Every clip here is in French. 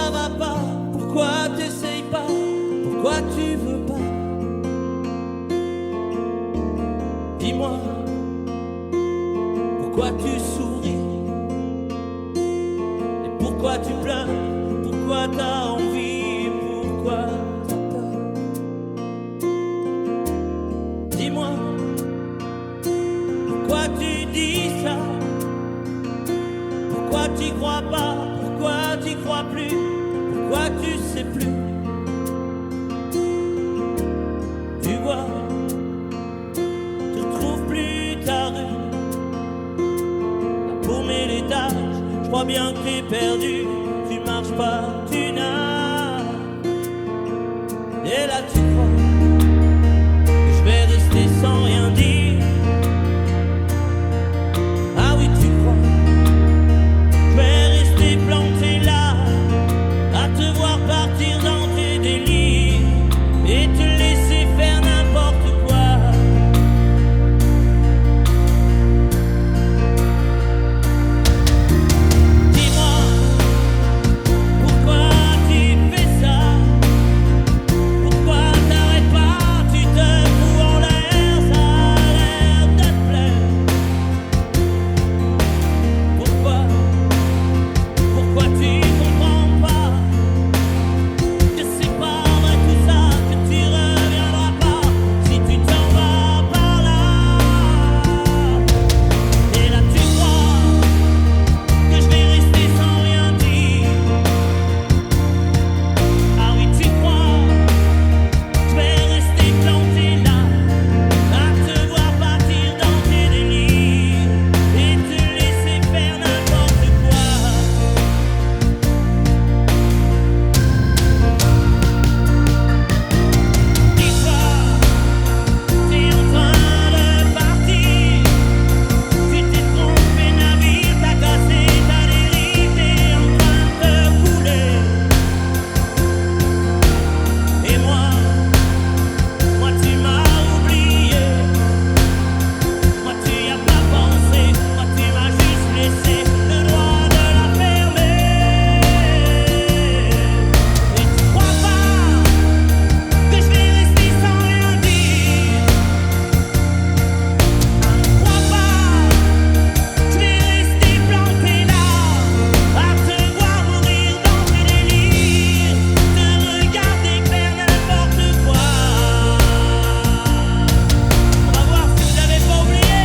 ça va pas? Pourquoi t'essayes pas? Pourquoi tu veux pas? Dis-moi, pourquoi tu souris? Et pourquoi tu pleures? Pourquoi t'as envie? Pourquoi t'as peur? Dis-moi, pourquoi tu dis ça? Pourquoi t'y crois pas? Pourquoi t'y crois plus? Pourquoi tu sais plus? Tu vois, tu retrouves plus ta rue. La paumée l'étage, je crois bien que t'es perdu. Tu marches pas, tu nages. Et là tu crois que je vais rester sans rien dire. Ah oui tu crois, je vais rester planté là, à te voir partir dans tes délires et te laisser faire n'importe quoi. Dis-moi, pourquoi tu fais ça? Pourquoi t'arrêtes pas? Tu te fous en l'air, ça a l'air de te plaire. Pourquoi tu comprends pas que c'est pas vrai tout ça, que tu reviendras pas si tu t'en vas par là? Et là tu crois que je vais rester sans rien dire. Ah oui tu crois, je vais rester planté là, à te voir partir dans tes délires et te laisser faire n'importe quoi. Dis-toi, t'es en train de partir. Tu t'es trompé navire, t'as cassé ta dérive, t'es en train de te couler. Et moi tu m'as oublié. Moi tu y as pas pensé. Moi tu m'as juste laissé le droit de la fermer. Et tu crois pas que je vais rester sans rien dire? Ne crois pas, je vais rester planté là, à te voir mourir dans tes délires, te regarder faire n'importe quoi. On va voir si vous avez pas oublié.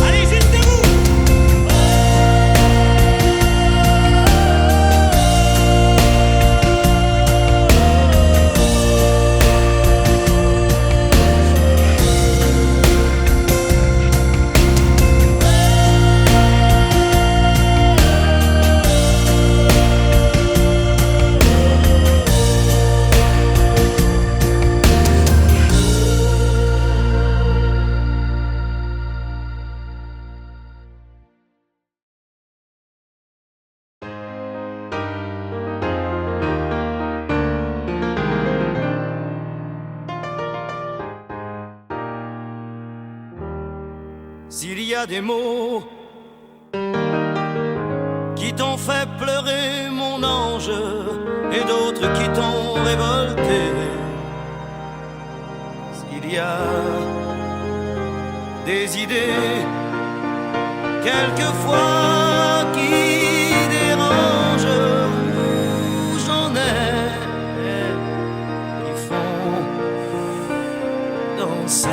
Allez, juste vous. S'il y a des mots qui t'ont fait pleurer, mon ange, et d'autres qui t'ont révolté, s'il y a des idées quelquefois qui dérangent, ou j'en ai qui font danser.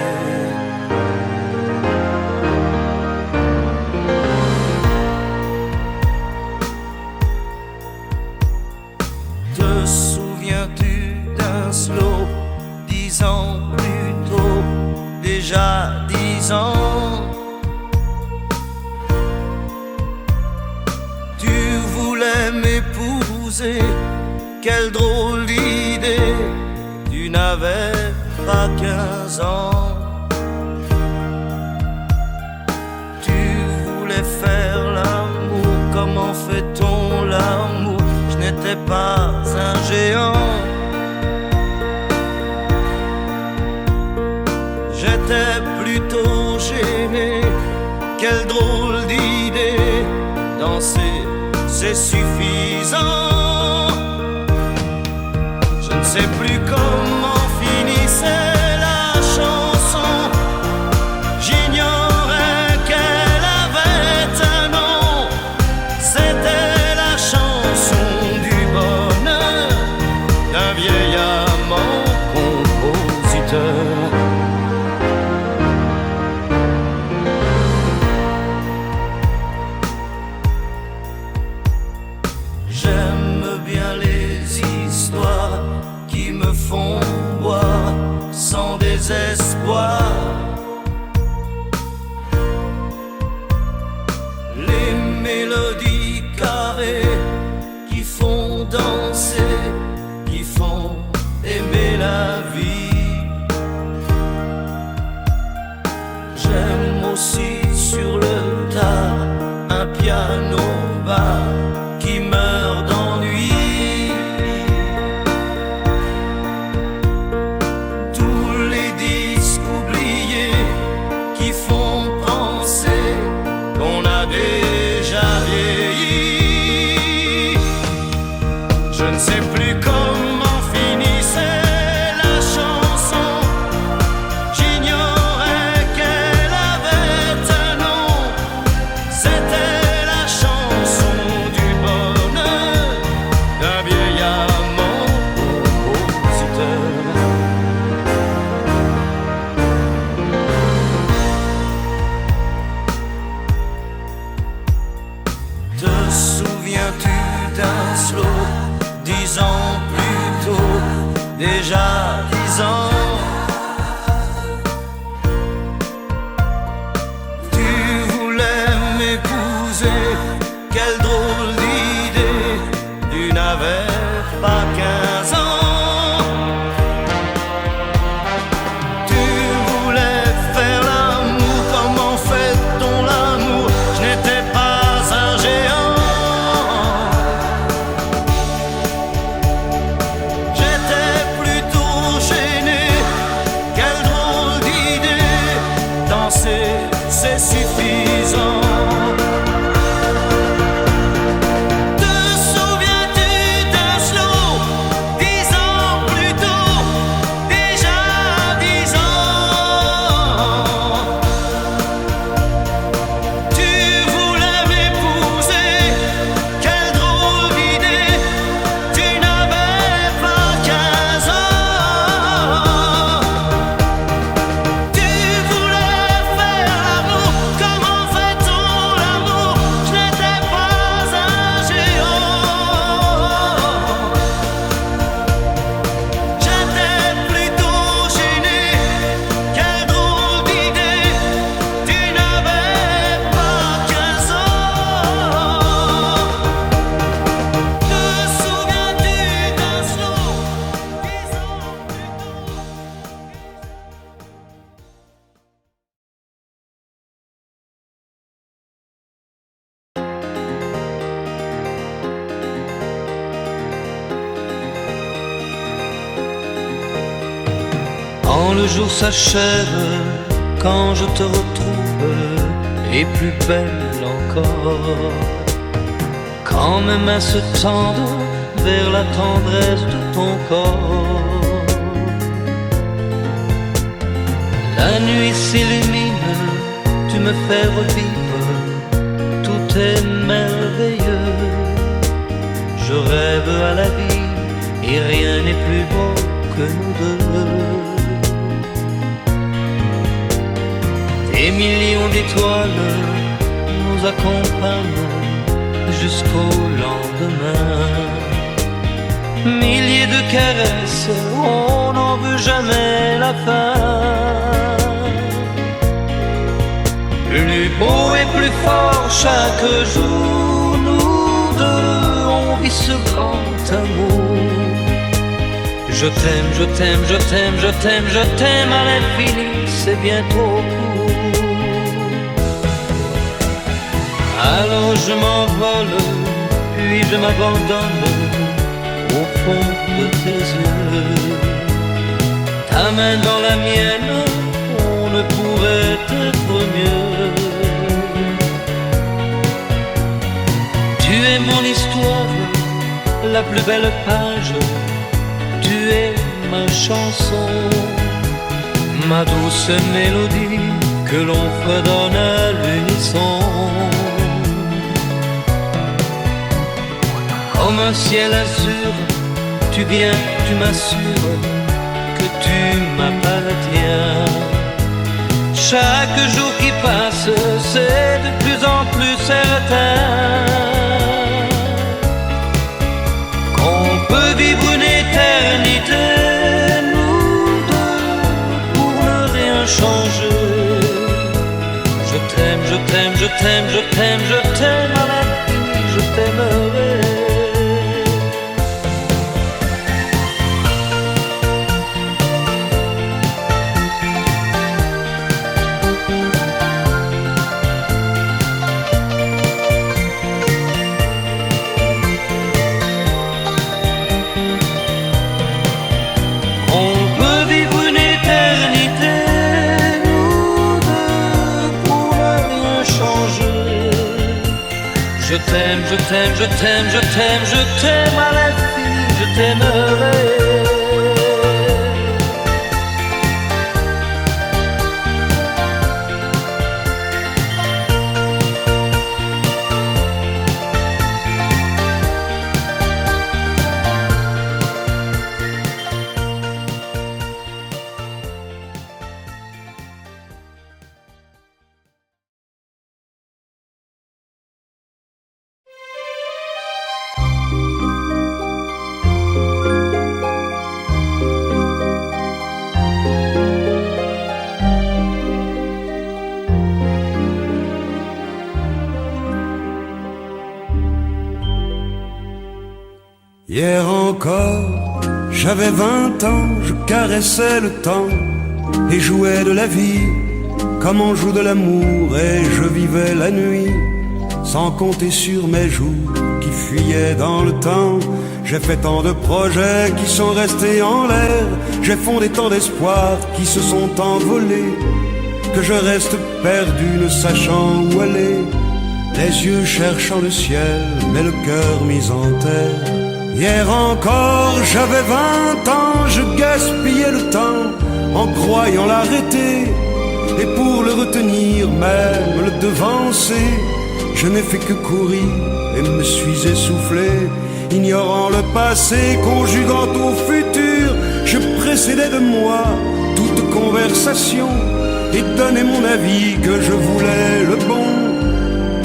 Te souviens-tu d'un slow 10 ans plus tôt, déjà 10 ans? Tu voulais m'épouser, quelle drôle d'idée, tu n'avais pas 15 ans. Tu voulais faire l'amour, comment fait-on l'amour? Je n'étais pas un géant. J'étais plutôt gêné, quelle drôle d'idée. Danser, c'est suffisant. Je ne sais plus comment finissait la chanson. J'ignorais qu'elle avait un nom. C'était la chanson du bonheur d'un vieil amant compositeur. J'aime bien les histoires qui me font boire sans désespoir. Les mélodies carrées qui font danser, qui font aimer la vie. J'aime aussi sur le tard un piano bas qui meurt d'ennui. Tous les disques oubliés qui font penser qu'on a déjà vieilli. Je ne sais plus comment finissait la chanson. J'ignorais qu'elle avait un nom. C'était la chanson du bonheur d'un vieil amant compositeur. Te souviens-tu d'un slow 10 ans plus tôt, déjà 10 ans? Tu voulais m'épouser, quelle drôle d'idée, tu n'avais pas 15 ans. Tu voulais faire l'amour, comment fait-on l'amour? Je n'étais pas un géant. J'étais plutôt gêné, quelle drôle d'idée. Danser, c'est suffisant. Te souviens-tu d'un slow 10 ans plus tôt, déjà 10 ans? Tu voulais m'épouser, quelle drôle d'idée, tu n'avais pas 15 ans. Tu voulais faire l'amour, comment fait-on l'amour? Je n'étais pas un géant. J'étais plutôt gêné, quelle drôle d'idée, tu n'avais pas 15 ans. Te souviens-tu d'un slow 10 ans plus tôt? Quand le jour s'achève, quand je te retrouve, et plus belle encore, quand mes mains se tendent vers la tendresse de ton corps, la nuit s'illumine, tu me fais revivre, tout est merveilleux. Je rêve à la vie et rien n'est plus beau que nous deux. Des millions d'étoiles nous accompagnent jusqu'au lendemain. Milliers de caresses, on n'en veut jamais la fin. Plus beau et plus fort chaque jour, nous deux on vit ce grand amour. Je t'aime, je t'aime, je t'aime, je t'aime, je t'aime à l'infini, c'est bien trop court. Alors je m'envole, puis je m'abandonne au fond de tes yeux. Ta main dans la mienne, on ne pourrait être mieux. Tu es mon histoire, la plus belle page. Tu es ma chanson, ma douce mélodie que l'on fredonne à l'unisson. Comme un ciel azur, tu viens, tu m'assures que tu m'appartiens. Chaque jour qui passe, c'est de plus en plus certain qu'on peut vivre une éternité, nous deux, pour ne rien changer. Je t'aime, je t'aime, je t'aime, je t'aime, je t'aime à l'infini, je t'aimerai. Je t'aime, je t'aime, je t'aime, je t'aime, je t'aime à l'infini, je t'aimerai. Hier encore, j'avais 20 ans, je caressais le temps et jouais de la vie comme on joue de l'amour, et je vivais la nuit sans compter sur mes jours qui fuyaient dans le temps. J'ai fait tant de projets qui sont restés en l'air, j'ai fondé tant d'espoirs qui se sont envolés, que je reste perdu ne sachant où aller, les yeux cherchant le ciel mais le cœur mis en terre. Hier encore, j'avais 20 ans, je gaspillais le temps en croyant l'arrêter, et pour le retenir, même le devancer, je n'ai fait que courir et me suis essoufflé. Ignorant le passé, conjuguant au futur, je précédais de moi toute conversation et donnais mon avis que je voulais le bon,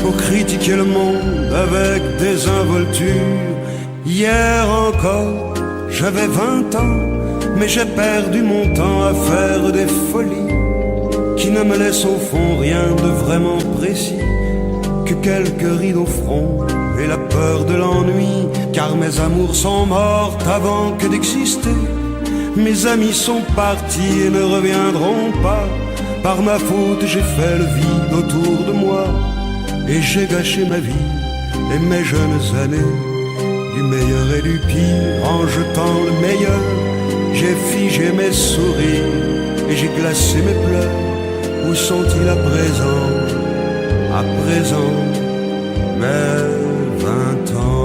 pour critiquer le monde avec désinvolture. Hier encore, j'avais 20 ans, mais j'ai perdu mon temps à faire des folies qui ne me laissent au fond rien de vraiment précis, que quelques rides au front et la peur de l'ennui, car mes amours sont mortes avant que d'exister. Mes amis sont partis et ne reviendront pas. Par ma faute, j'ai fait le vide autour de moi, et j'ai gâché ma vie et mes jeunes années. Du meilleur et du pire, en jetant le meilleur, j'ai figé mes sourires et j'ai glacé mes pleurs. Où sont-ils à présent? À présent, mes 20 ans.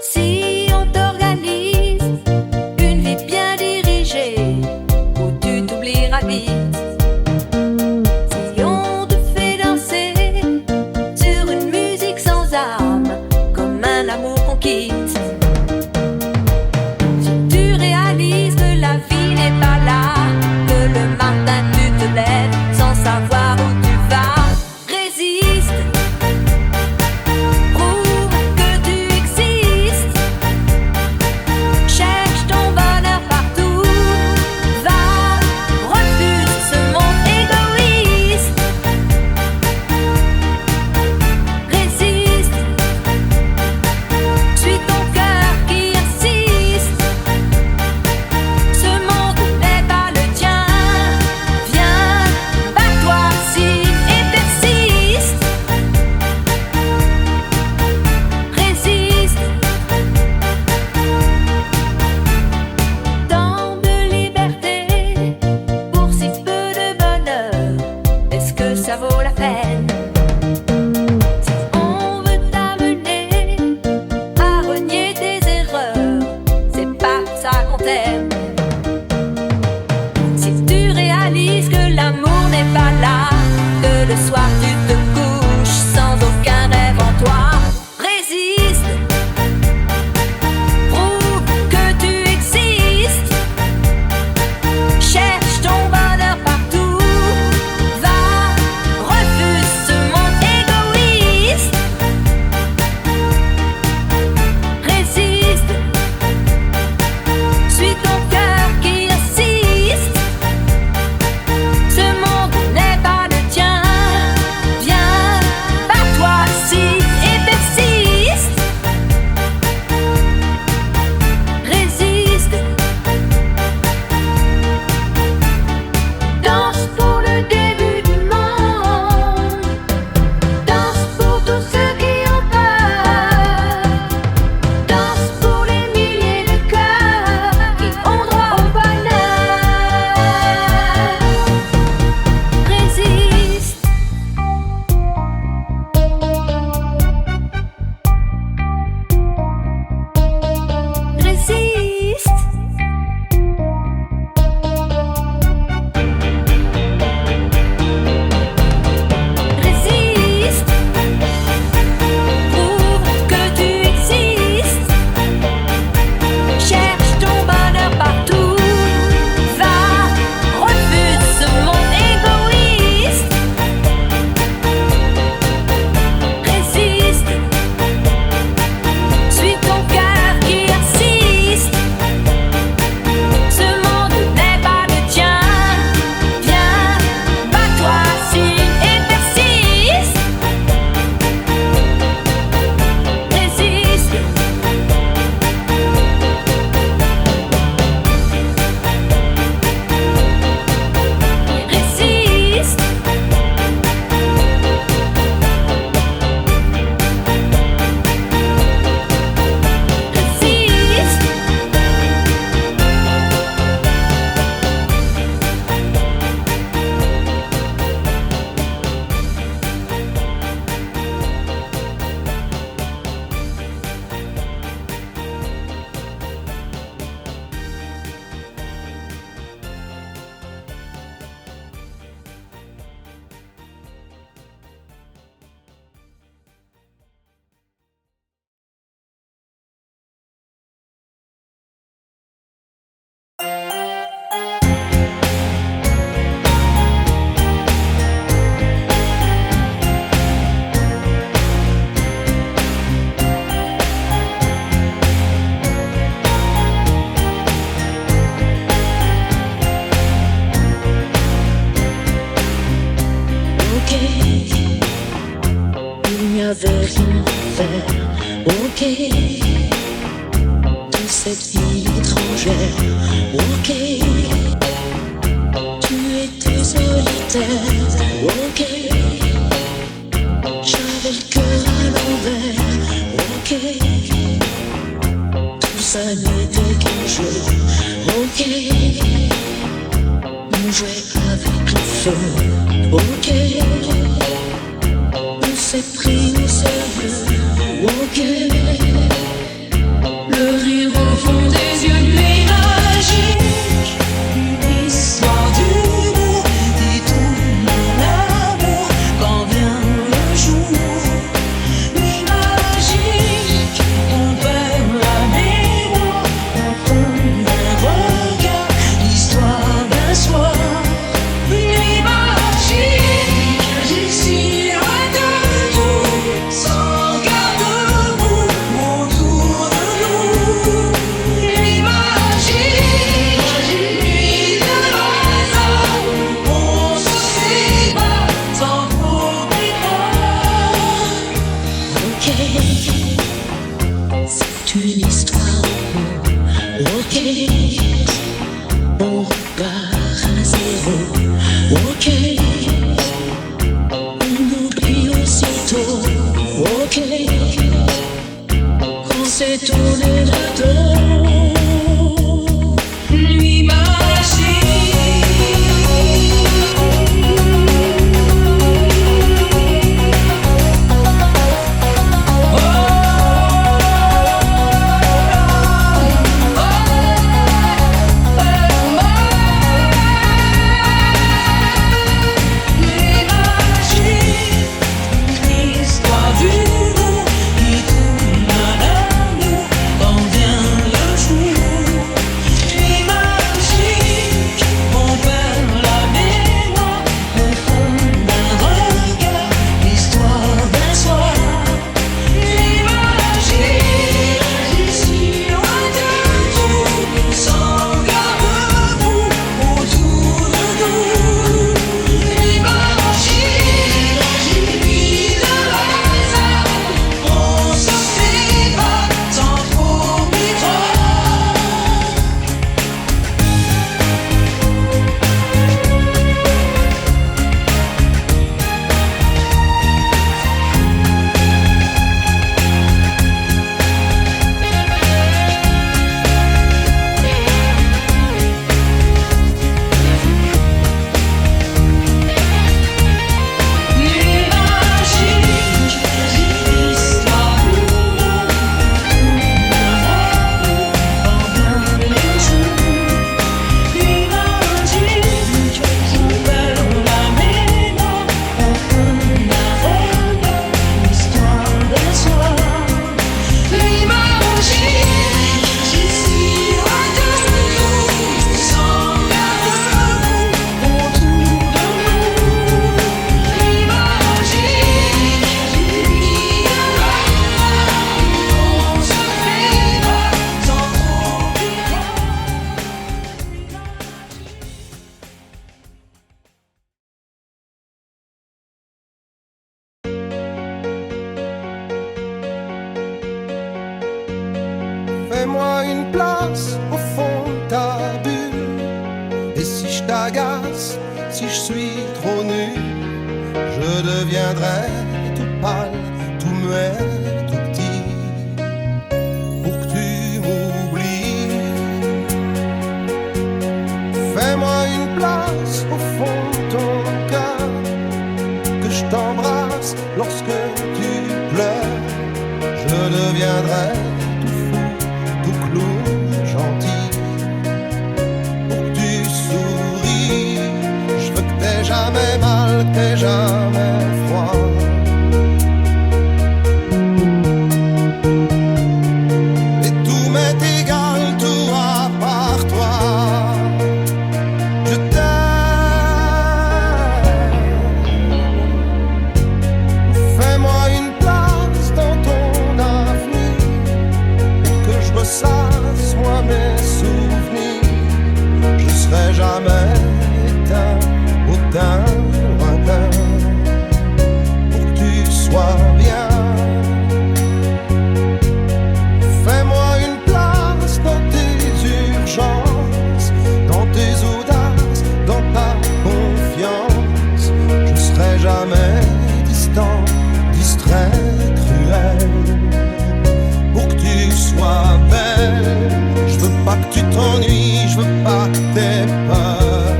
Si on t'organise une vie bien dirigée, où tu t'oublieras le soir tu te couches sans aucun rêve en toi. Résiste, prouve que tu existes, cherche ton bonheur partout, va, refuse ce monde égoïste. Résiste, suis ton cœur qui insiste, ce monde n'est pas le tien, viens, bats-toi si et persiste. Résiste, danse pour le début du monde, danse pour tous ceux qui ont peur, danse pour les milliers de cœurs qui ont droit au bonheur. Résiste, résiste. Résiste, prouve que tu existes, cherche ton bonheur partout, va, refuse ce monde égoïste. Résiste, suis ton cœur qui insiste, ce monde n'est pas le tien, viens, bats-toi si et persiste. Résiste, résiste. Résiste, Ok, il n'y avait rien à faire. Ok, dans cette ville étrangère. Ok, tu étais solitaire. Ok, j'avais le cœur à l'envers. Ok, tout ça n'était qu'un jeu. Ok, on jouait avec le feu. Ok, on s'est pris au sérieux. Ok, le rire au fond des yeux, mais magique, une histoire d'humour et tout mon amour quand vient le jour. Nuit magique, on perd la mémoire au fond d'un regard, l'histoire d'un soir. Nuit magique, j'excite de tout, sans garde-boue, autour de nous. Nuit magique, nuit de hasard, on se sépare sans problème. Ok, c'est une histoire d'amour. Ok, on repart à zéro. Ok, on oublie aussitôt. Ok, quand c'est tourné le dos. Nuit magique. une place au fond de ta bulle. Et si je t'agace, si je suis trop nu, je deviendrai tout pâle, tout muet, tout petit, pour que tu m'oublies. Fais-moi une place au fond de ton cœur, que je t'embrasse lorsque tu pleures. Je deviendrai tout fou, tout clown, gentil, pour que tu souris. Je veux que t'aies jamais mal, que t'aies jamais froid. Et tout m'est égal, tout à part toi. Je t'aime. Fais-moi une place dans ton avenir, que je ressasse moi mes souvenirs. Je serai jamais éteint, autant lointain, pour que tu sois bien. Fais-moi une place dans tes urgences, dans tes audaces, dans ta confiance. Je serai jamais distant, distrait, cruel, pour que tu sois belle. Je veux pas que tu t'ennuies, je veux pas que t'aies peur.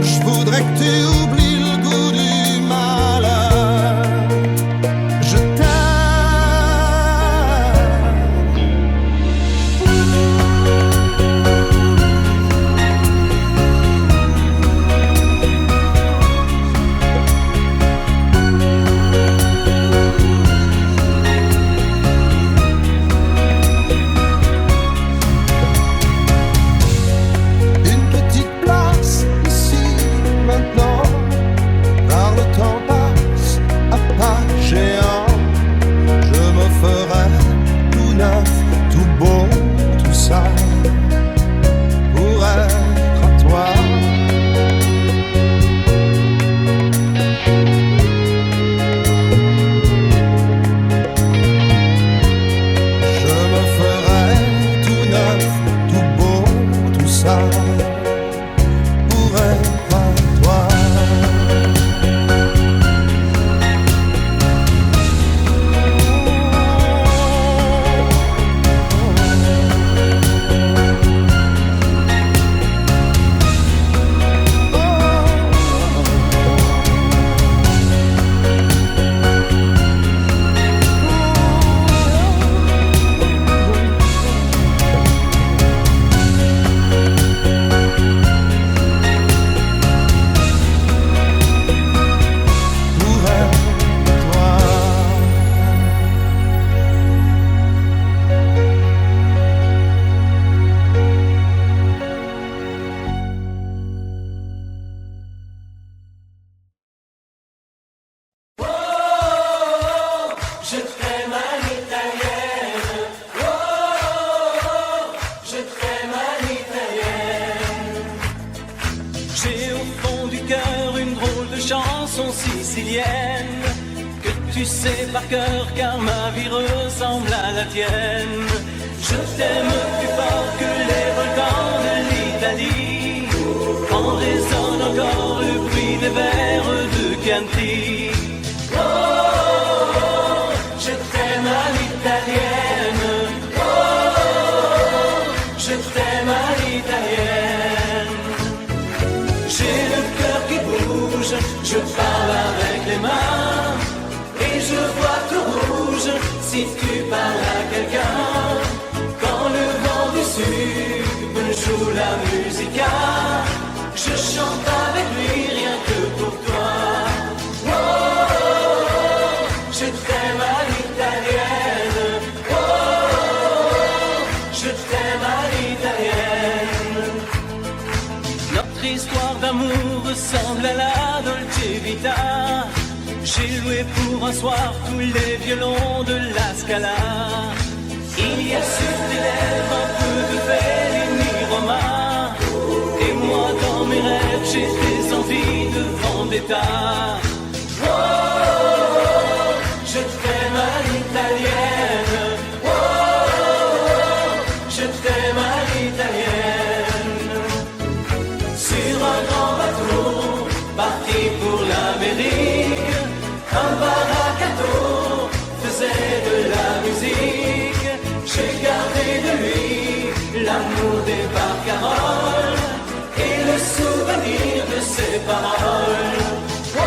Je voudrais que tu oublies le goût du malheur. Je une petite place ici, maintenant, car le temps passe à pas géant. Je me ferai tout neuf, tout beau, tout ça, pour être à toi. Je me ferai tout neuf, tout beau, tout ça, pour être à toi. Pour être toi. Je t'aime à l'italienne. Oh, je t'aime à l'italienne. J'ai au fond du cœur une drôle de chanson sicilienne que tu sais par cœur car ma vie ressemble à la tienne. Je t'aime plus fort que les volcans de l'Italie. En résonne encore le bruit des vers de Chianti. Oh, je t'aime à l'italienne. Oh, je t'aime à l'italienne. J'ai le cœur qui bouge, je parle avec les mains et je vois tout rouge si tu parles à quelqu'un. Quand le vent du sud me joue la musica, je chante avec lui rien que pour toi. Oh, je t'aime à l'italienne. Oh, je t'aime à l'italienne. Notre histoire d'amour ressemble à la Dolce Vita. J'ai loué pour un soir tous les violons de la Scala. Il y a sur tes lèvres un peu de Bellini Roma. Et moi dans mes rêves j'ai des envies de vendetta. Oh, je je t'aime à l'italienne. Oh, oh, oh, je t'aime à l'italienne. Sur un grand bateau, parti pour l'Amérique, un baracato faisait de la musique. J'ai gardé de lui l'amour des barcaroles et le souvenir de ses paroles. Oh, oh,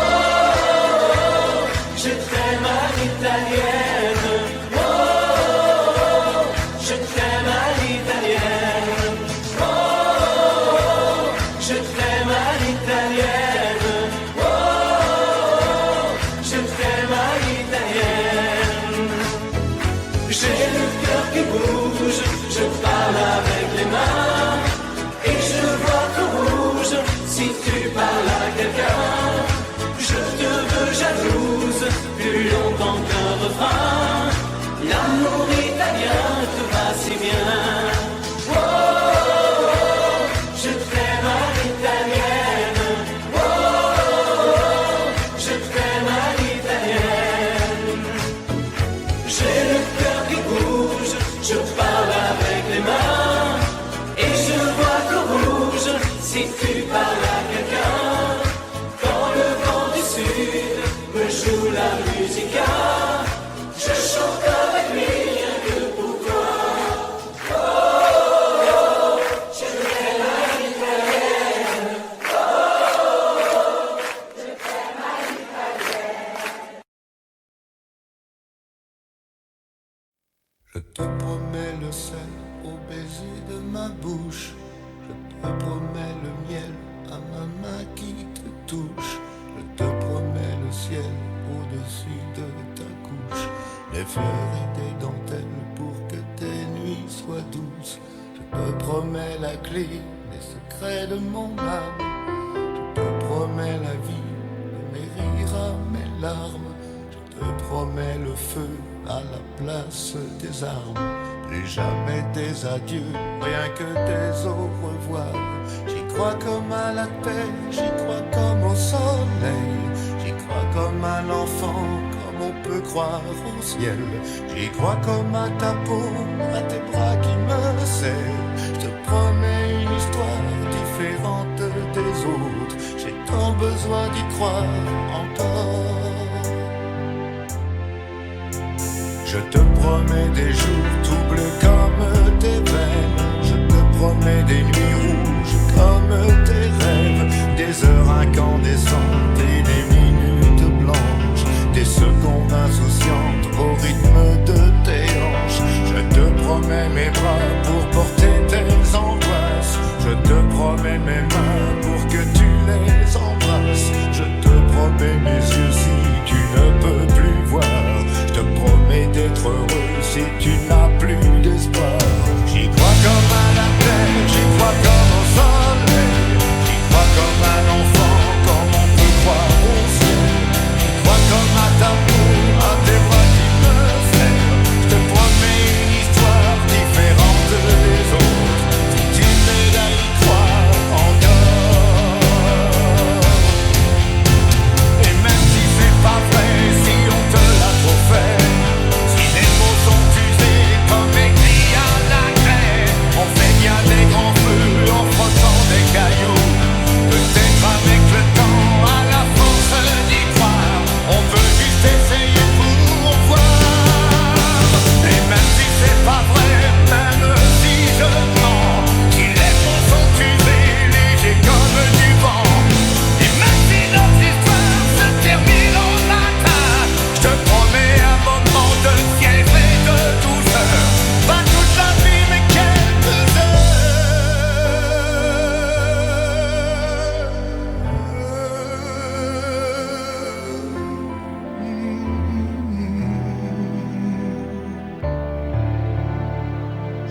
oh, je t'aime à l'italienne. Oh, oh, oh, je t'aime à l'italienne. Oh, oh, oh, je t'aime à l'italienne. Oh, oh, oh, je t'aime à l'italienne. J'ai le cœur qui bouge, je parle avec les mains et je vois tout rouge si tu parles à quelqu'un. Je te veux jalouse plus longtemps qu'un refrain. L'amour italien te va si bien. Oh, oh, oh, je t'aime à l'italienne. Oh, oh, oh, je t'aime à l'italienne. J'ai le cœur qui bouge, je parle avec les mains et je vois tout rouge si tu parles à quelqu'un. Quand le vent du sud me joue la musica, je chante avec lui rien que pour toi. Oh, oh, oh, je t'aime à l'italienne. Oh, oh, oh, je t'aime à l'italienne. Je te promets le sel au baiser de ma bouche. Je te promets le miel à ma main qui te touche. Je te promets le ciel au-dessus de ta couche. Des fleurs et des dentelles pour que tes nuits soient douces. Je te promets la clé des secrets de mon âme. Je te promets la vie de mes rires à mes larmes. Je te promets le feu à la place des armes. Plus jamais des adieux, rien que des au revoir. J'y crois comme à la terre, j'y crois comme au soleil. J'y crois comme à l'enfant, comme on peut croire au ciel. J'y crois comme à ta peau, à tes bras qui me serrent. Je te promets une histoire différente des autres. J'ai tant besoin d'y croire encore. Je te promets des jours tout bleus comme tes veines. Je te promets des nuits rouges comme tes rêves. Des heures incandescentes et des minutes blanches. Des secondes insouciantes au rythme de tes hanches. Je te promets mes bras pour porter tes angoisses. Je te promets mes mains pour que tu les embrasses. Je te promets mes yeux si tu ne peux plus voir. Je te promets d'être heureux si tu n'as plus d'espoir. J'y crois comme à la terre, j'y crois comme au soleil. J'y crois comme à l'enfant, comme on peut croire au ciel. J'y crois comme à ta peau, à tes bras qui me serrent. Je te promets une histoire différente des autres. Si tu m'aides à y croire encore. Et même si c'est pas vrai, si on te l'a trop fait, si les mots sont usés comme écrits à la craie, on fait bien des grands feux en frottant des cailloux. Peut-être avec le temps, à la force d'y croire, on peut juste essayer pour voir. Et même si c'est pas vrai, même si je mens, si les mots sont usés, légers comme du vent, et même si notre histoire se termine au matin, je te promets un moment de fièvre et de douceur. Pas toute la vie mais quelques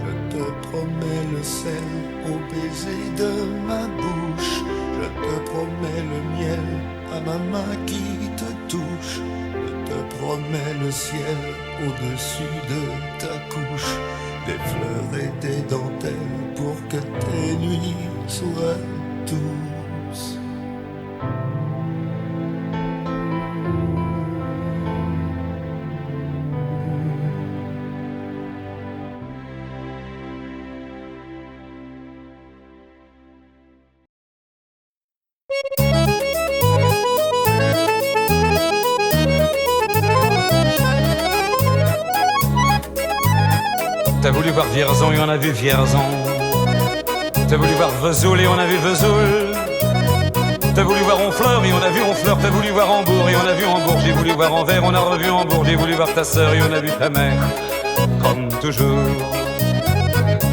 Je te promets le sel au baiser de ma bouche. Je te promets le miel à ma main qui te touche. Je te promets le ciel au-dessus de ta couche. Des fleurs et des dentelles pour que tes nuits soient douces. T'as voulu voir Vierzon et on a vu Vierzon. T'as voulu voir Vesoul et on a vu Vesoul. T'as voulu voir Honfleur et on a vu Honfleur. T'as voulu voir Hambourg et on a vu Hambourg. J'ai voulu voir Anvers, on a revu Hambourg. J'ai voulu voir ta sœur et on a vu ta mère. Comme toujours.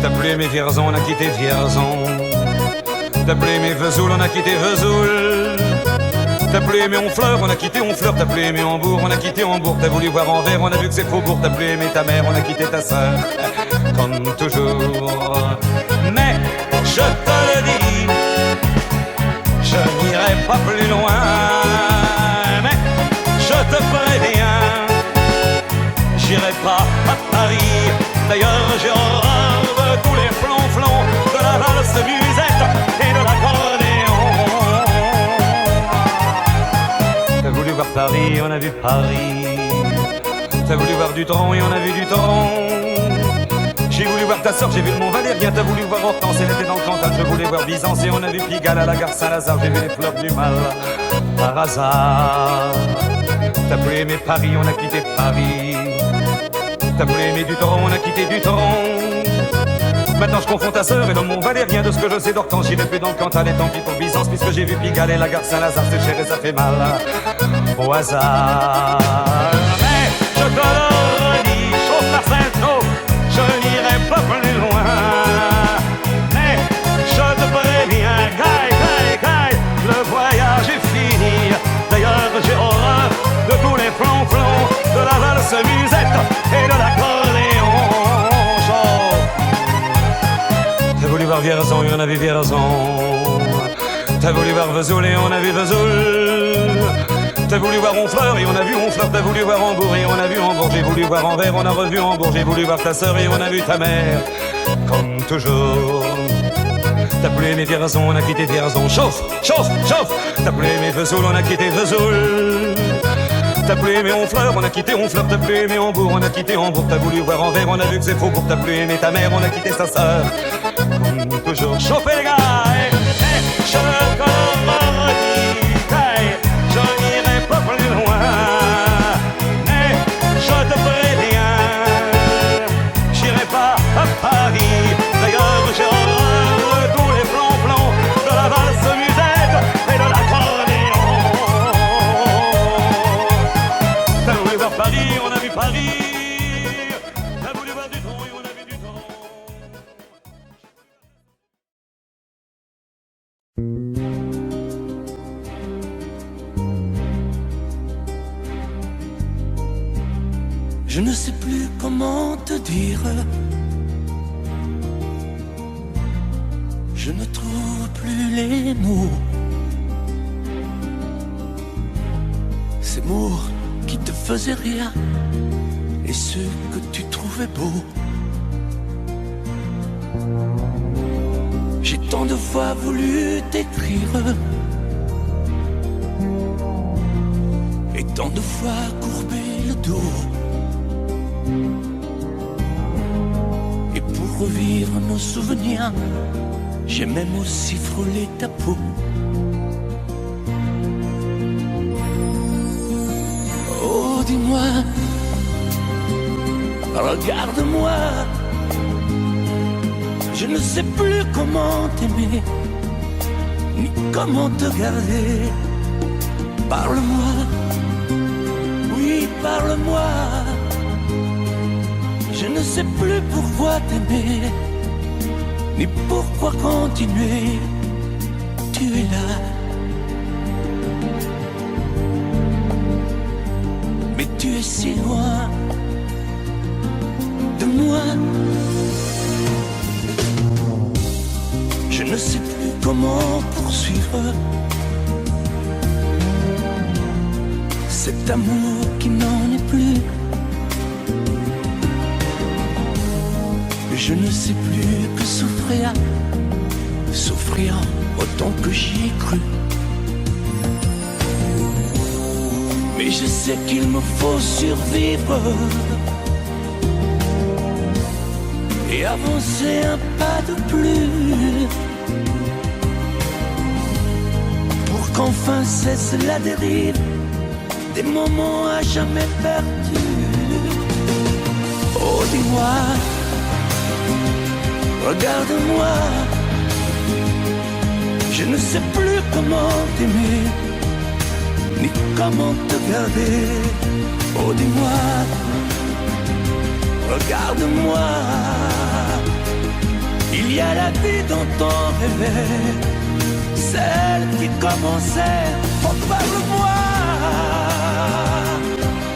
T'as plus aimé Vierzon, on a quitté Vierzon. T'as plus aimé Vesoul, on a quitté Vesoul. T'as plus aimé Honfleur, on a quitté Honfleur. T'as plus aimé Hambourg, on a quitté Hambourg. T'as voulu voir Anvers, on a vu que c'est Faubourg. T'as plus aimé ta mère, on a quitté ta sœur. Comme toujours. Mais je te le dis, je n'irai pas plus loin. Mais je te préviens, j'irai pas à Paris. D'ailleurs j'ai horreur de tous les flonflons, de la valse musette et de l'accordéon. T'as voulu voir Paris, on a vu Paris. T'as voulu voir Dutron et on a vu Dutron. J'ai voulu voir ta sœur, j'ai vu le Mont Valérien. T'as voulu voir Hortense, elle était dans le Cantal. Je voulais voir Byzance et on a vu Pigalle à la gare Saint-Lazare. J'ai vu les fleurs du mal par hasard. T'as plus aimé Paris, on a quitté Paris. T'as plus aimé Dutron, on a quitté Dutron. Maintenant je confonds ta sœur et le Mont Valérien. De ce que je sais d'Hortense, j'irai plus dans le Cantal. Et tant pis pour Byzance, puisque j'ai vu Pigalle et la gare Saint-Lazare. C'est cher et ça fait mal au hasard. Mais je te le redis, chauffe par Saint-Eau, je n'irai pas plus loin. Mais je te préviens, caille, le voyage est fini. D'ailleurs j'ai horreur de tous les flonflons, de la valse musette et de l'accordéon. T'as voulu voir Vierzon et on a vu Vierzon. T'as voulu voir Vesoul et on a vu Vesoul. T'as voulu voir Honfleur et on a vu Honfleur. T'as voulu voir Hambourg et on a vu Hambourg. J'ai voulu voir Anvers, on a revu Hambourg. J'ai voulu voir ta sœur et on a vu ta mère. Comme toujours. T'as plus aimé Vierzon, on a quitté Vierzon. Chauffe. T'as plus aimé Vesoul, on a quitté Vesoul. T'as plus aimé Honfleur, on a quitté Honfleur. T'as plus aimé Hambourg, on a quitté Hambourg. T'as voulu voir Anvers, on a vu que c'est Faubourg. T'as plus aimé ta mère, on a quitté sa sœur. Comme toujours. Chauffez les gars, je te redis, je n'irai pas plus loin. Mais je te préviens, j'irai pas à Paris. D'ailleurs j'ai horreur de tous les flonflons, de la valse musette et de l'accordéon. T'as voulu voir Paris, on a vu Paris. T'as voulu voir Dutron et on a vu Dutron. Je ne sais plus comment te dire. Je ne trouve plus les mots. Ces mots qui te faisaient rien et ceux que tu trouvais beaux. J'ai tant de fois voulu t'écrire et tant de fois courbé le dos. Et pour revivre nos souvenirs, j'ai même aussi frôlé ta peau. Oh, dis-moi, regarde-moi. Je ne sais plus comment t'aimer, ni comment te garder. Parle-moi, oui, parle-moi. Je ne sais plus pourquoi t'aimer, ni pourquoi continuer. Tu es là, mais tu es si loin de moi. Je ne sais plus comment poursuivre cet amour qui n'en est plus. Je ne sais plus que souffrir autant que j'y ai cru. Mais je sais qu'il me faut survivre et avancer un pas de plus pour qu'enfin cesse la dérive des moments à jamais perdus. Oh, dis-moi, regarde-moi. Je ne sais plus comment t'aimer, ni comment te garder. Oh, dis-moi, regarde-moi. Il y a la vie dont on rêvait, celle qui commençait. Oh, parle-moi,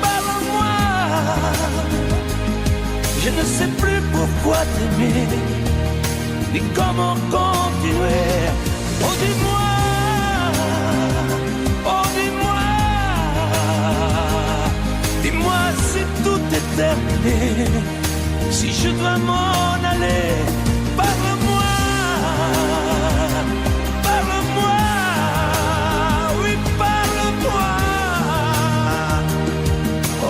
parle-moi. Je ne sais plus pourquoi t'aimer, ni comment continuer. Oh, dis-moi, oh, dis-moi, dis-moi si tout est terminé, si je dois m'en aller. Parle-moi, parle-moi, oui, parle-moi. Oh,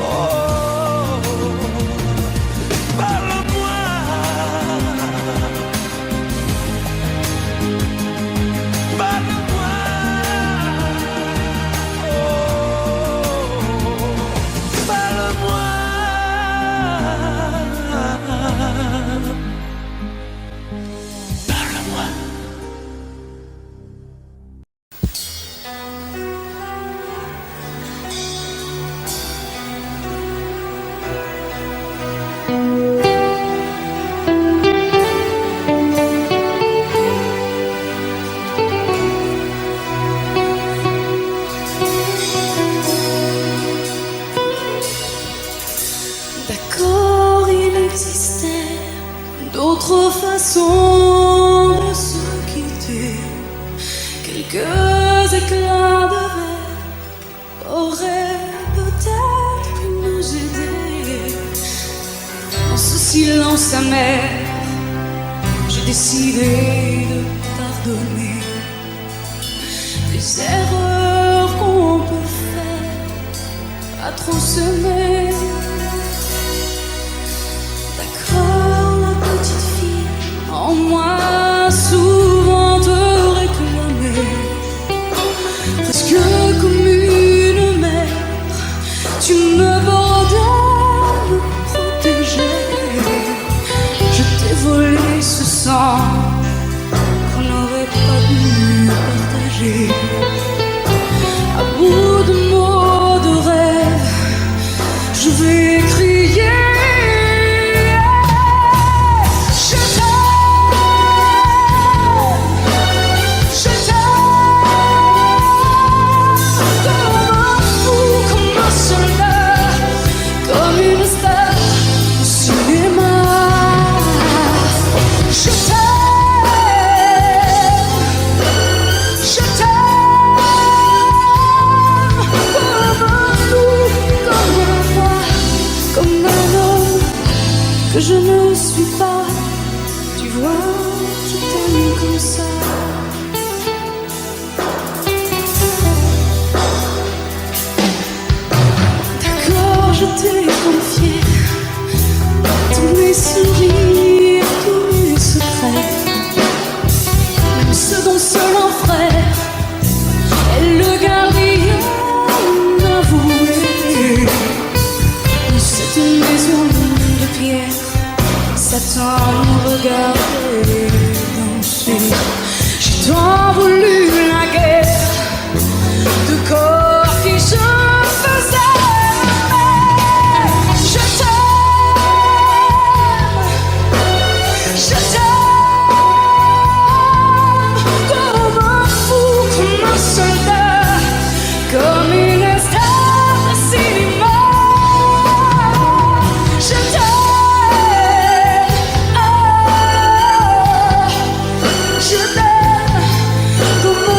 parle-moi. Parle-moi. Oh, parle-moi. D'accord, il existait d'autres façons de se quitter. Quelques éclats de verre auraient peut-être pu nous aider. Dans ce silence amer, j'ai décidé de pardonner des erreurs qu'on peut faire à trop s'aimer. En moi, souvent te réclamer, presque comme une mère, tu me bordais, me protégeais. Je t'ai volé ce sang qu'on n'aurait pas dû partager. À bout de mots, de rêves, je vais crier. Que je ne suis pas, tu vois, je t'aime comme ça. D'accord, je t'ai confié tous mes sourires, tous mes secrets, même ceux dont seul un frère est le gardien avoué. C'est une maison de pierre, Satan nous regardait danser. J'ai tant voulu la guerre de corps qui se faisaient aimer. Je t'aime comme un fou, comme un soldat, comme une star de cinéma. Je t'aime comme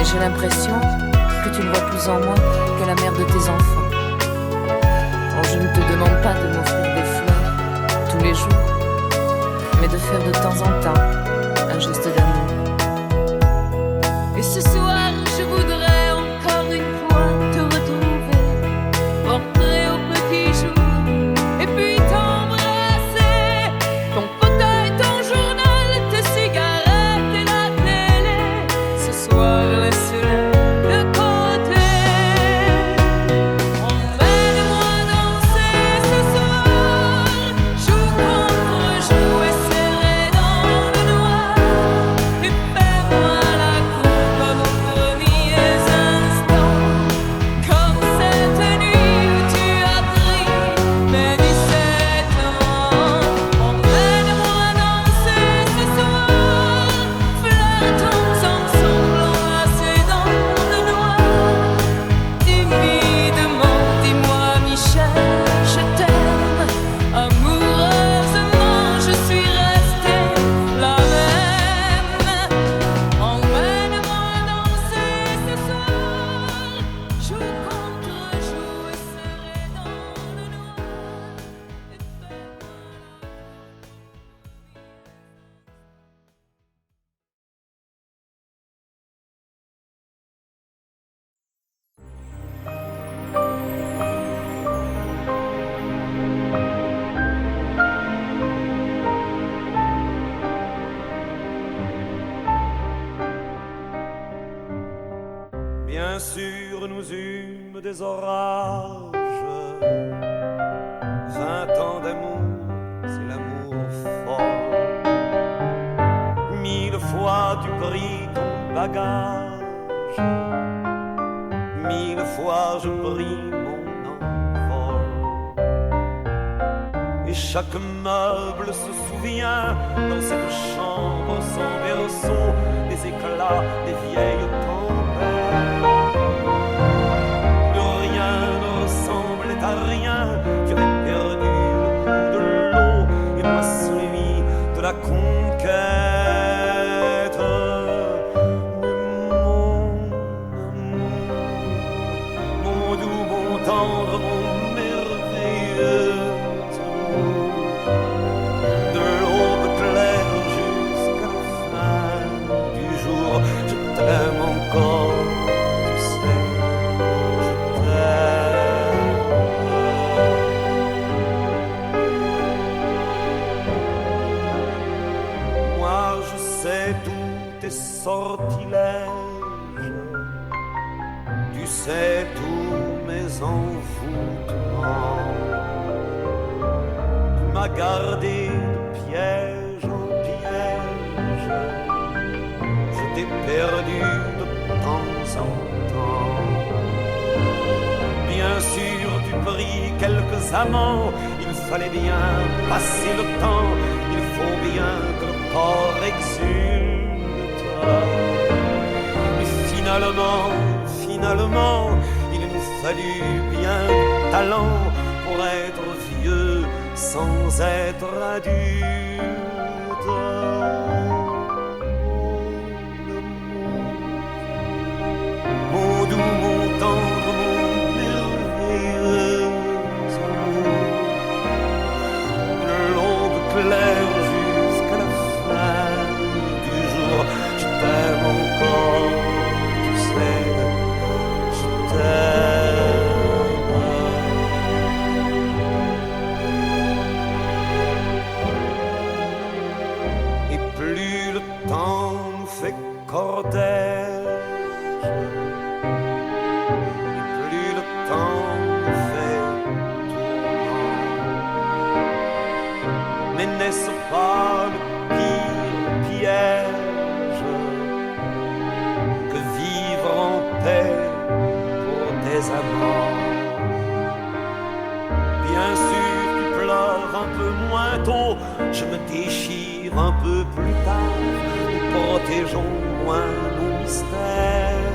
j'ai l'impression que tu ne vois plus en moi que la mère de tes enfants. Oh, je ne te demande pas de m'offrir des fleurs tous les jours, mais de faire de temps en temps un geste d'amour. Et ce soir, je voudrais encore une fois te retrouver, rentrer au petit jour, et puis t'embrasser. Ton fauteuil, ton journal, tes cigarettes et la télé, ce soir, laisse-les de côté. Emmène-moi danser ce soir, joue contre joue et serré dans le noir, et fais-moi la cour comme aux premiers instants, comme cette nuit où tu as pris mes 17 ans. Emmène-moi danser ce soir, flirtons ensemble enlacés dans le noir. Timidement, dis-moi Michel, je t'aime. Amoureusement, je suis restée la même. Emmène-moi danser ce soir, joue contre joue et serré dans le noir, et fais-moi Bien sûr, nous eûmes des orages. 20 ans d'amour, c'est l'amour fort. 1000 fois tu pris ton bagage. 1000 fois je pris mon envol. Et chaque meuble se souvient dans cette chambre sans berceau des éclats des vieilles tempêtes. Plus rien ne ressemblait à rien. Tu avais perdu le goût de l'eau et moi celui de la conquête. Mais mon doux, mon tendre, mon merveilleux amour, de l'aube claire jusqu'à la fin du jour, je t'aime encore, tu sais, je t'aime. Moi je sais tous tes sortilèges, tu sais tous mes envoûtements. Tu m'as gardé de piège en piège, je t'ai perdu de temps en temps. Bien sûr, tu pris quelques amants, il fallait bien passer le temps, il faut bien que le corps exulte. Mais finalement, il nous fallut bien du talent pour être vieux sans être adulte. Mon doux, mon tendre, mon merveilleux amour, de l'aube claire jusqu'à la fin du jour, je t'aime encore, tu sais, je t'aime. Et plus le temps nous fait cortège, et plus le temps nous fait tourment. Mais n'est-ce pas le pire piège que vivre en paix pour des amants? Bien sûr, tu pleures un peu moins tôt, je me déchire un peu plus tard, nous protégeons moins nos mystères.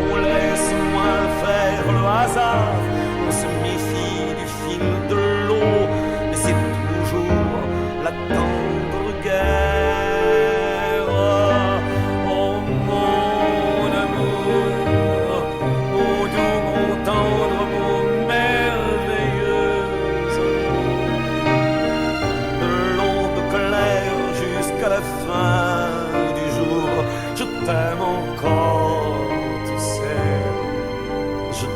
On laisse moins faire le hasard, on se méfie du fil de l'eau, mais c'est toujours la tendre guerre. Oh, jusqu'à la fin du jour. Je t'aime encore, tu sais, je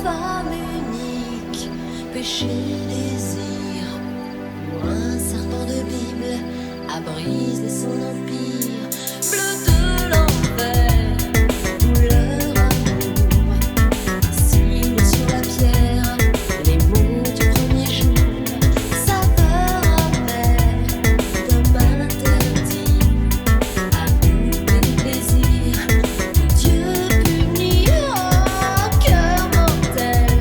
Femme unique, péché, désir, ou un serpent de Bible à briser son empire. Bleu de l'enfer, douleur, amour, signe sur la pierre, les mots du premier jour, saveur amère d'homme interdit, abus et plaisir. Dieu punit au cœur mortel,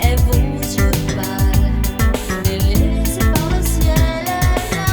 et vos yeux pâles, délaissés par le ciel, la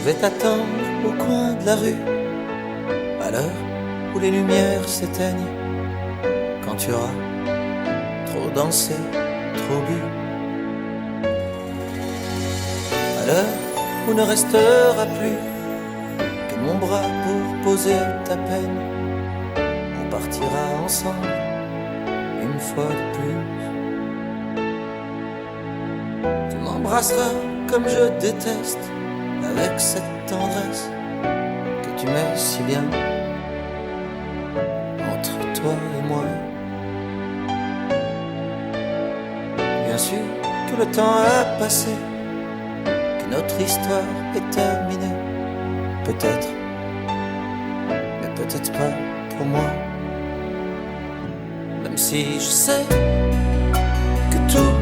Je vais t'attendre au coin de la rue, à l'heure où les lumières s'éteignent, quand tu auras trop dansé, trop bu. À l'heure où ne restera plus que mon bras pour poser ta peine, on partira ensemble une fois de plus. Tu m'embrasseras comme je déteste, avec cette tendresse que tu mets si bien entre toi et moi. Bien sûr que le temps a passé, que notre histoire est terminée. Peut-être, mais peut-être pas pour moi. Même si je sais que tout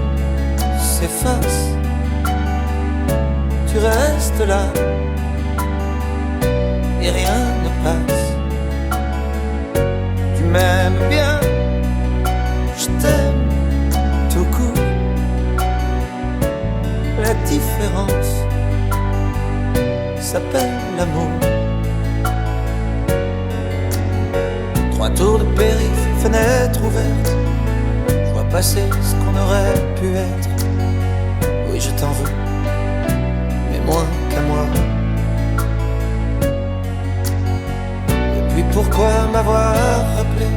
s'efface, tu restes là et rien ne passe. Tu m'aimes bien, je t'aime tout court. La différence s'appelle l'amour. 3 tours de périph', fenêtre ouverte, je vois passer ce qu'on aurait pu être. Oui, je t'en veux, mais moins qu'à moi. Et puis pourquoi m'avoir rappelé?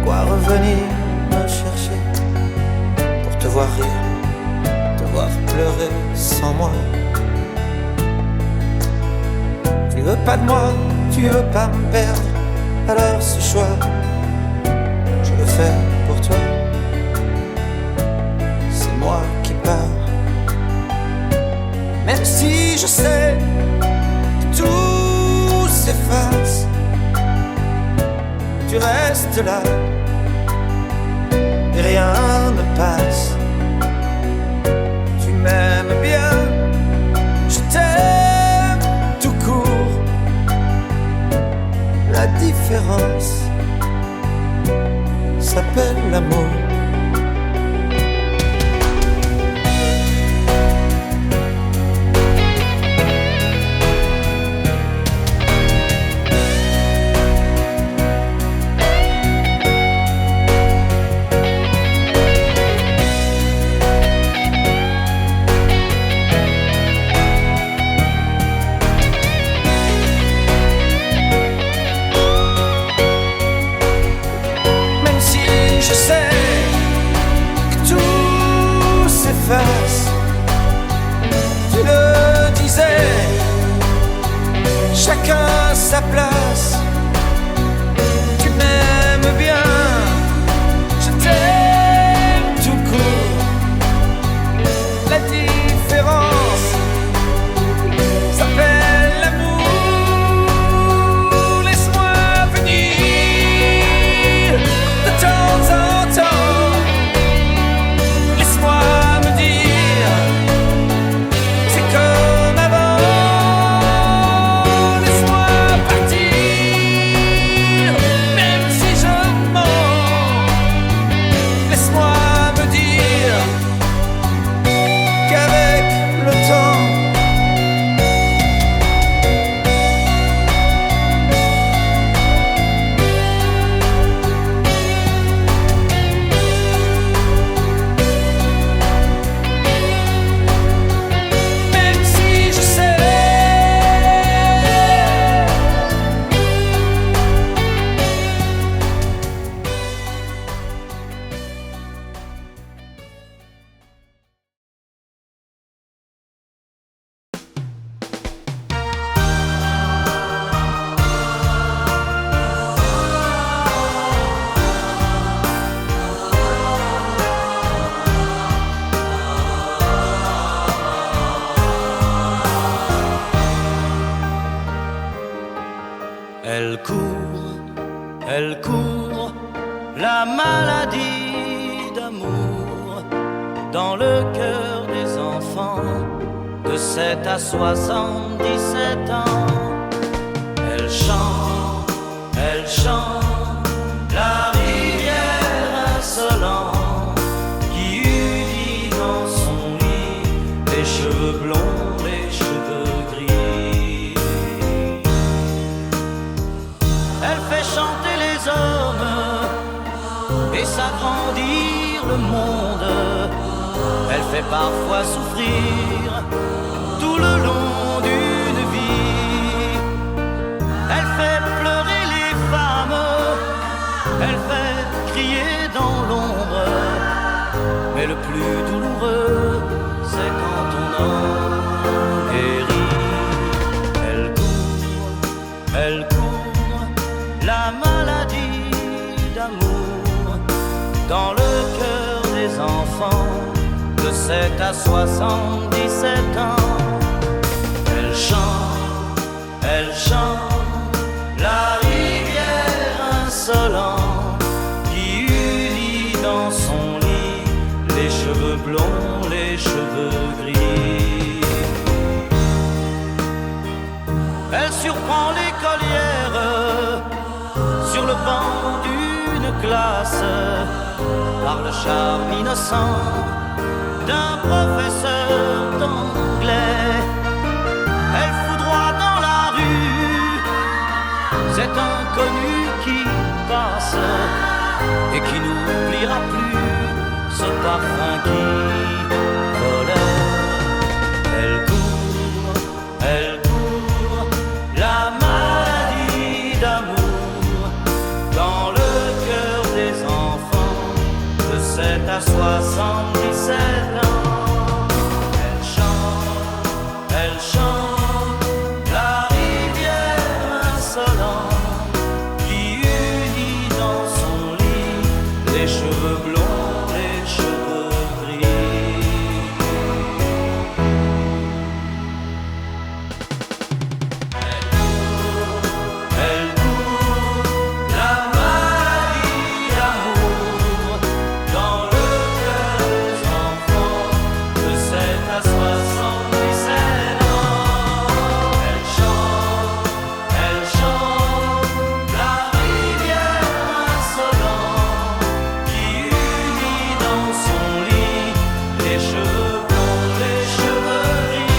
Pourquoi revenir me chercher? Pour te voir rire, te voir pleurer sans moi. Tu veux pas de moi, tu veux pas me perdre. Alors ce choix, je le fais pour toi. C'est moi qui pars. Même si je sais que tout s'efface, tu restes là et rien ne passe. Tu m'aimes bien, je t'aime tout court. La différence s'appelle l'amour. Je sais que tout s'efface. Tu le disais, chacun sa place. Tu m'aimes bien, je t'aime tout court. La différence s'appelle l'amour. Laisse-moi venir de temps en temps. Laisse-moi me dire, c'est comme avant. Laisse-moi partir, même si je mens. Laisse-moi me dire qu'avec le temps, même si je sais Elle court, la maladie d'amour dans le cœur des enfants de 7 à 77 ans. Elle chante, la rivière insolente qui eût dit dans son lit les cheveux blonds, les cheveux gris. Elle fait chanter les hommes et sa grandir le monde. Elle fait parfois souffrir tout le long d'une vie. Elle fait pleurer les femmes, elle fait crier dans l'ombre. Mais le plus douloureux, c'est quand on en guérit. Elle court, la maladie d'amour dans le cœur des enfants de 7 à 77 ans. Elle chante la rivière insolente qui unit dans son lit les cheveux blonds, les cheveux gris. Elle surprend l'écolière sur le banc d'une classe par le charme innocent d'un professeur d'anglais. Elle foudroie dans la rue cet inconnu qui passe et qui n'oubliera plus ce parfum qui volait. Elle court, la maladie d'amour dans le cœur des enfants de 7 à 77 ans. Elle chante la rivière insolente qui unit dans son lit les cheveux blonds, les cheveux gris. Elle court, la maladie d'amour dans le cœur des enfants de 7 à 77 ans. Elle chante la rivière insolente qui unit dans son lit les cheveux blonds, les cheveux gris.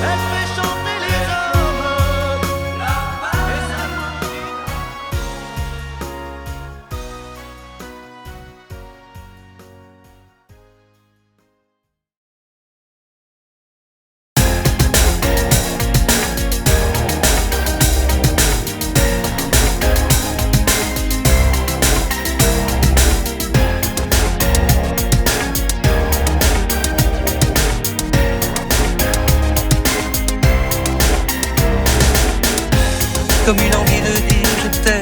Elle fait chanter les hommes, et sa comme une envie de dire je t'aime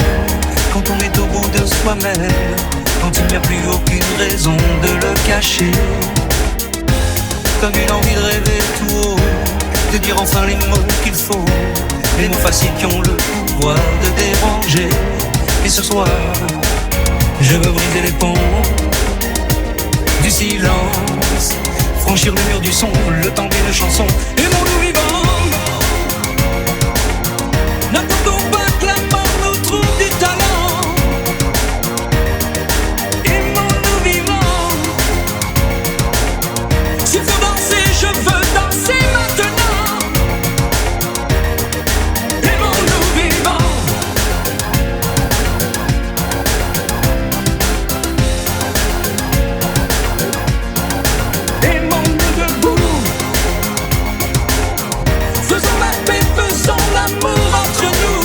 quand on est au bout de soi-même, quand il n'y a plus aucune raison de le cacher. Comme une envie de rêver tout haut, de dire enfin les mots qu'il faut, les mots faciles qui ont le pouvoir de déranger. Et ce soir, je veux briser les ponts du silence, franchir le mur du son, le temps d'une chanson. Aimons-nous vivants. N'attendons pas que la mort nous trouve du talent. Aimons-nous vivants. S'il faut danser, je veux danser maintenant. Aimons-nous vivants. Aimons-nous debout. Faisons la paix, faisons l'amour entre nous.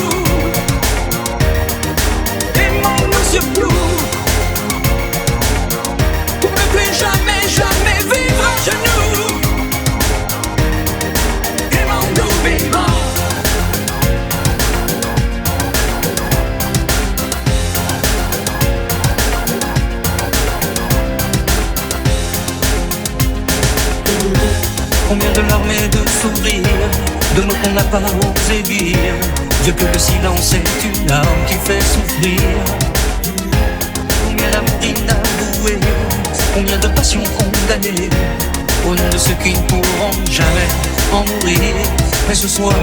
Aimons-nous surtout pour ne plus jamais, jamais vivre à genoux. Aimons-nous vivants. Combien de larmes et de sourires, de mots qu'on n'a pas osé dire. Dieu que le silence est une arme qui fait souffrir. Combien d'amour inavoué, combien de passions condamnées, au nom de ceux qui ne pourront jamais en mourir. Mais ce soir,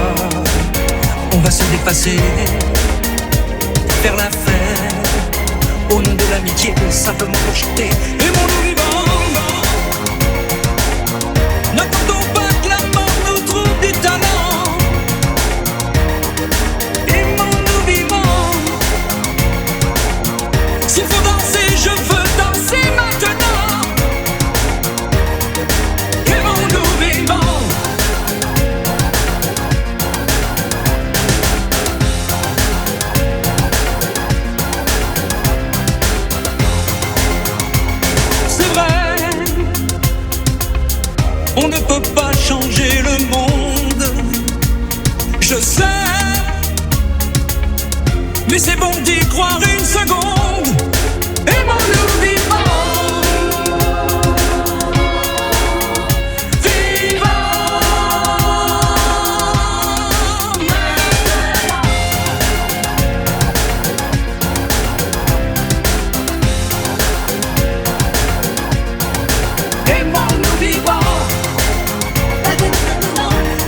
on va se dépasser, faire la fête, au nom de l'amitié, simplement pour chanter. Aimons-nous vivants. N'attendons pas que la mort nous trouve du talent. Aimons-nous vivants. S'il faut Oui, c'est bon d'y croire une seconde. Aimons-nous vivants.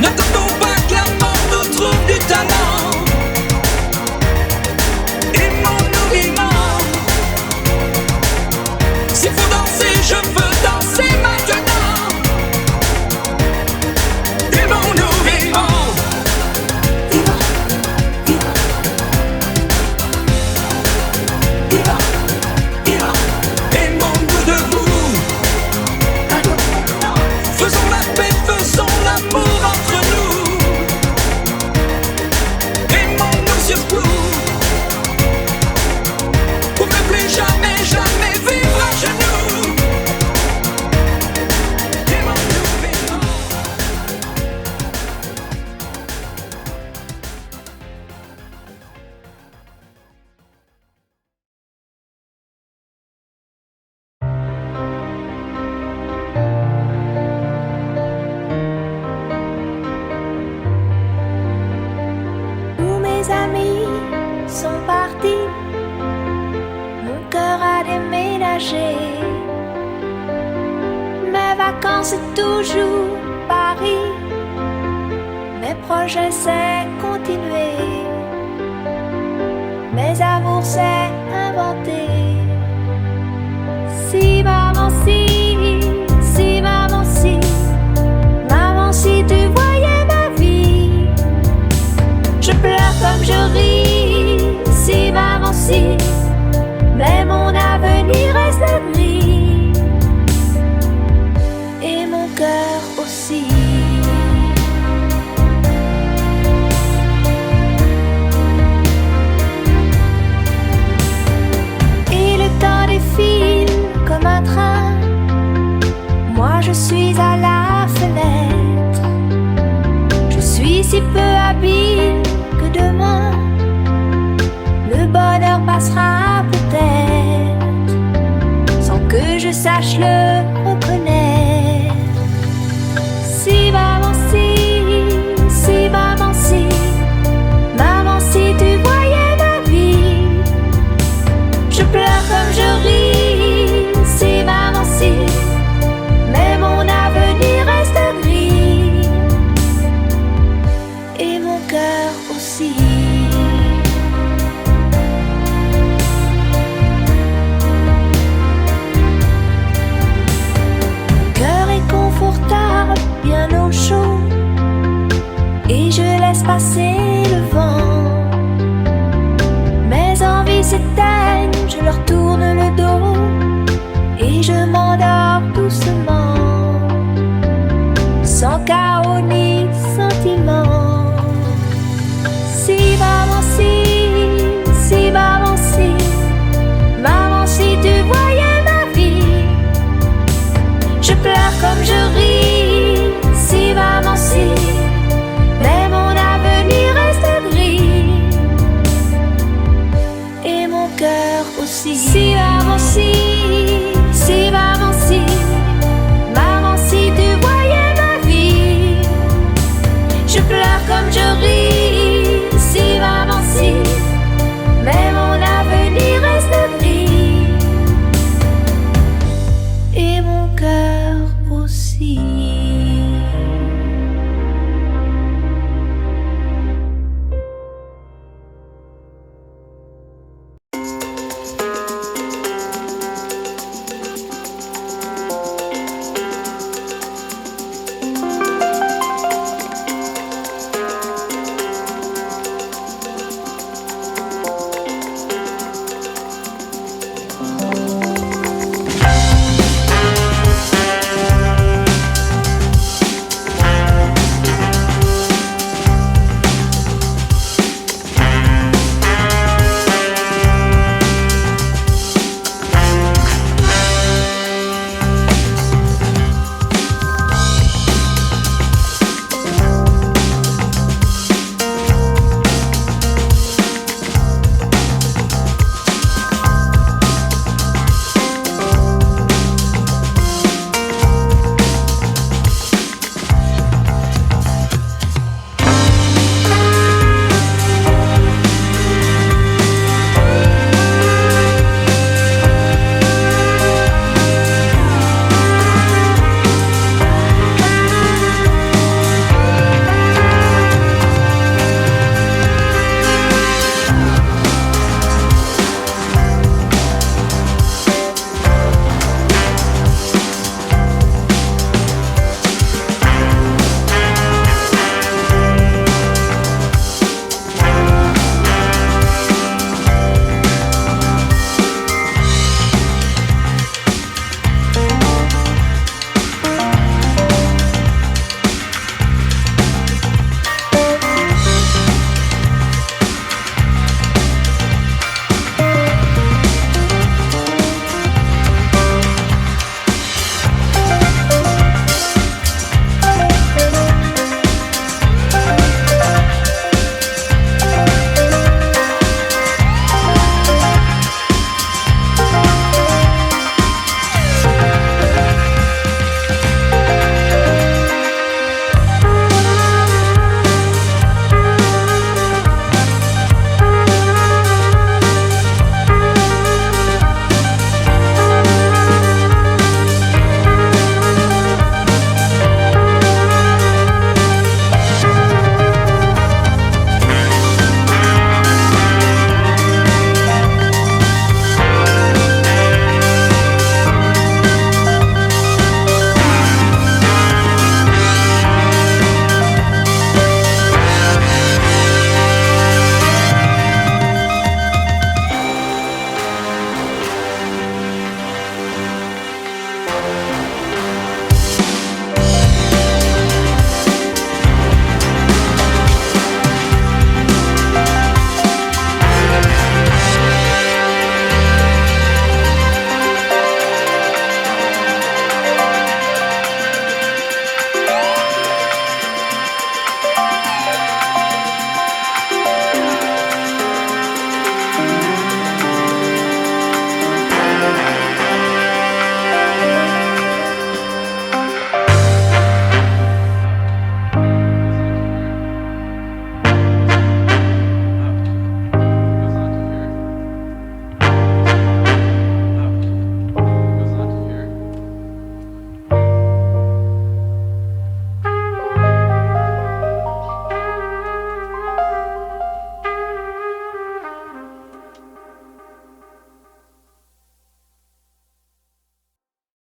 N'attendons pas que la mort nous trouve du talent. Aimons-nous vivants. S'il faut danser, je veux danser maintenant. Aimons-nous vivants. Vivants, vivants, vivants, vivants. Aimons-nous debout. Faisons la paix, faisons l'amour entre nous. Aimons-nous surtout. Pour ne plus jamais, jamais vivre à genoux. Aimons-nous vivants. Tous mes amis sont partis, mon cœur a déménagé. Mes vacances c'est toujours Paris, mes projets c'est continuer, mes amours c'est inventer. Si maman si maman si tu voyais ma vie. Je pleure comme je ris, si maman si, mais mon avenir reste gris, et mon cœur aussi. Et le temps défile comme un train, moi je suis à la fenêtre. Je suis si peu habile que demain le bonheur passera peut-être sans que je sache le reconnaître. Si maman si tu voyais ma vie. Je pleure comme je ris, si maman si, mais mon avenir reste gris, et mon cœur aussi. Mon cœur est confortable, bien au chaud, et je laisse passer